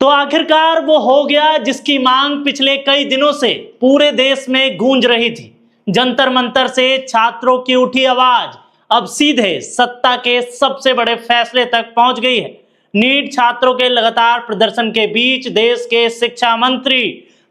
तो आखिरकार वो हो गया जिसकी मांग पिछले कई दिनों से पूरे देश में गूंज रही थी। जंतर मंतर से छात्रों की उठी आवाज अब सीधे सत्ता के सबसे बड़े फैसले तक पहुंच गई है। नीट छात्रों के लगातार प्रदर्शन के बीच देश के शिक्षा मंत्री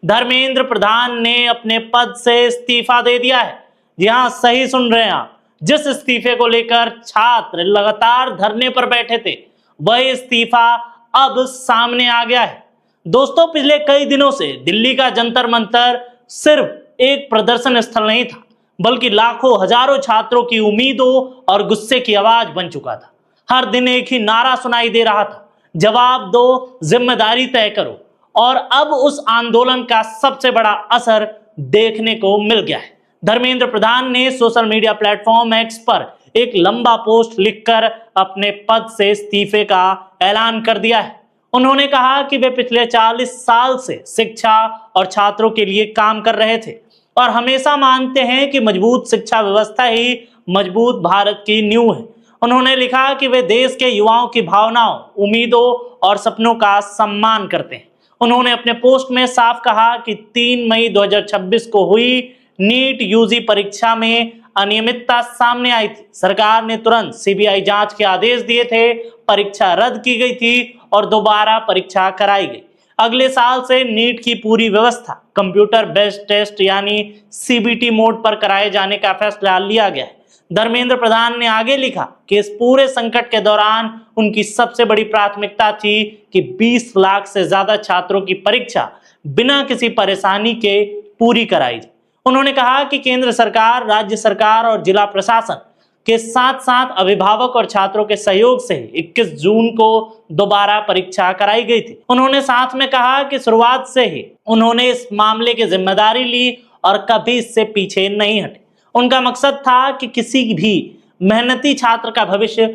धर्मेंद्र प्रधान ने अपने पद से इस्तीफा दे दिया है। जी हां, सही सुन रहे हैं आप। जिस इस्तीफे को लेकर छात्र लगातार धरने पर बैठे थे, वह इस्तीफा अब सामने आ गया है। दोस्तों, पिछले कई दिनों से दिल्ली का जंतर मंतर सिर्फ एक प्रदर्शन स्थल नहीं था, बल्कि लाखों हजारों छात्रों की उम्मीदों और गुस्से की आवाज बन चुका था। हर दिन एक ही नारा सुनाई दे रहा था, जवाब दो, जिम्मेदारी तय करो। और अब उस आंदोलन का सबसे बड़ा असर देखने को मिल गया है। धर्मेंद्र प्रधान ने सोशल मीडिया प्लेटफॉर्म एक्स पर एक लंबा पोस्ट लिखकर अपने पद से इस्तीफे का ऐलान कर दिया है। उन्होंने कहा कि वे पिछले 40 साल से शिक्षा और छात्रों के लिए काम कर रहे थे और हमेशा मानते हैं कि मजबूत शिक्षा व्यवस्था ही मजबूत भारत की नींव है। उन्होंने लिखा कि वे देश के युवाओं की भावनाओं, उम्मीदों और सपनों का सम्मान करते हैं। उन्होंने अपने पोस्ट में साफ कहा कि 3 मई 2026 को हुई नीट यूजी परीक्षा में अनियमितता सामने आई थी। सरकार ने तुरंत सीबीआई जांच के आदेश दिए थे, परीक्षा रद्द की गई थी और दोबारा परीक्षा कराई गई। अगले साल से नीट की पूरी व्यवस्था कंप्यूटर बेस्ड टेस्ट यानी सीबीटी मोड पर कराए जाने का फैसला लिया गया है। धर्मेंद्र प्रधान ने आगे लिखा कि इस पूरे संकट के दौरान उनकी सबसे बड़ी प्राथमिकता थी कि 20 लाख से ज्यादा छात्रों की परीक्षा बिना किसी परेशानी के पूरी कराई जाए। उन्होंने कहा कि केंद्र सरकार, राज्य सरकार और जिला प्रशासन के साथ साथ अभिभावक और छात्रों के सहयोग से 21 जून को दोबारा परीक्षा कराई गई थी। उन्होंने साथ में कहा कि शुरुआत से ही उन्होंने इस मामले की जिम्मेदारी ली और कभी इससे पीछे नहीं हटे। उनका मकसद था कि किसी भी मेहनती छात्र का भविष्य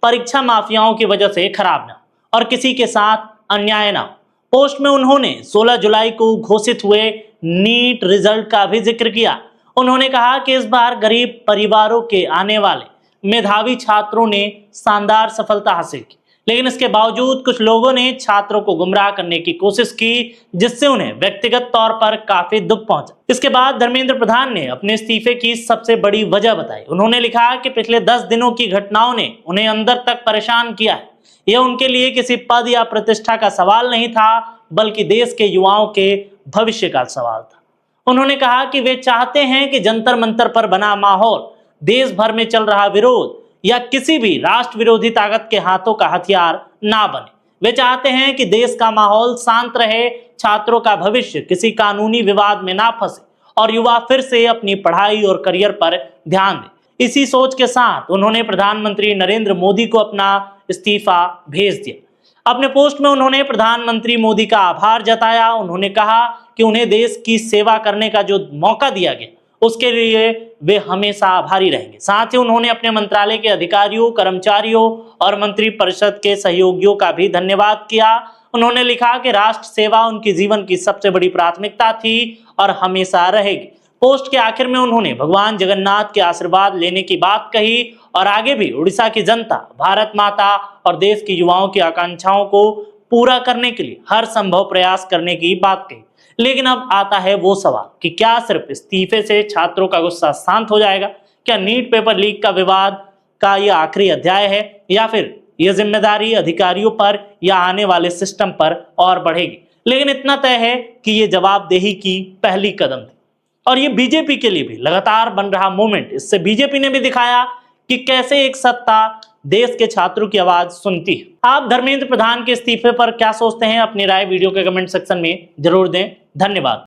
परीक्षा माफियाओं की वजह से खराब ना हो और किसी के साथ अन्याय ना हो। पोस्ट में उन्होंने 16 जुलाई को घोषित हुए नीट रिजल्ट का भी जिक्र किया। उन्होंने कहा कि इस बार गरीब परिवारों के आने वाले मेधावी छात्रों ने शानदार सफलता हासिल की, लेकिन इसके बावजूद कुछ लोगों ने छात्रों को गुमराह करने की कोशिश की, जिससे उन्हें व्यक्तिगत तौर पर काफी दुख पहुंचा। इसके बाद धर्मेंद्र प्रधान ने अपने इस्तीफे की सबसे बड़ी वजह बताई। उन्होंने लिखा कि पिछले 10 दिनों की घटनाओं ने उन्हें अंदर तक परेशान किया है। यह उनके लिए किसी पद या प्रतिष्ठा का सवाल नहीं था, बल्कि देश के युवाओं के भविष्य का सवाल था। उन्होंने कहा कि वे चाहते हैं कि जंतर मंतर पर बना माहौल देश भर में चल रहा विरोध या किसी भी राष्ट्र विरोधी ताकत के हाथों का हथियार ना बने। वे चाहते हैं कि देश का माहौल शांत रहे, छात्रों का भविष्य किसी कानूनी विवाद में ना फंसे और युवा फिर से अपनी पढ़ाई और करियर पर ध्यान दें। इसी सोच के साथ उन्होंने प्रधानमंत्री नरेंद्र मोदी को अपना इस्तीफा भेज दिया। अपने पोस्ट में उन्होंने प्रधानमंत्री मोदी का आभार जताया। उन्होंने कहा कि उन्हें देश की सेवा करने का जो मौका दिया गया, उसके लिए वे हमेशा आभारी रहेंगे। साथ ही उन्होंने अपने मंत्रालय के अधिकारियों, कर्मचारियों और मंत्रिपरिषद के सहयोगियों का भी धन्यवाद किया। उन्होंने लिखा कि राष्ट्र सेवा उनके जीवन की सबसे बड़ी प्राथमिकता थी और हमेशा रहेगी। पोस्ट के आखिर में उन्होंने भगवान जगन्नाथ के आशीर्वाद लेने की बात कही और आगे भी उड़ीसा की जनता, भारत माता और देश के युवाओं की आकांक्षाओं को पूरा करने के लिए हर संभव प्रयास करने की बात कही। लेकिन अब आता है वो सवाल कि क्या सिर्फ इस्तीफे से छात्रों का गुस्सा शांत हो जाएगा? क्या नीट पेपर लीक का विवाद का यह आखिरी अध्याय है या फिर यह जिम्मेदारी अधिकारियों पर या आने वाले सिस्टम पर और बढ़ेगी? लेकिन इतना तय है कि यह जवाबदेही की पहली कदम थी और ये बीजेपी के लिए भी लगातार बन रहा मूवमेंट। इससे बीजेपी ने भी दिखाया कि कैसे एक सत्ता देश के छात्रों की आवाज सुनती है। आप धर्मेंद्र प्रधान के इस्तीफे पर क्या सोचते हैं? अपनी राय वीडियो के कमेंट सेक्शन में जरूर दें। धन्यवाद।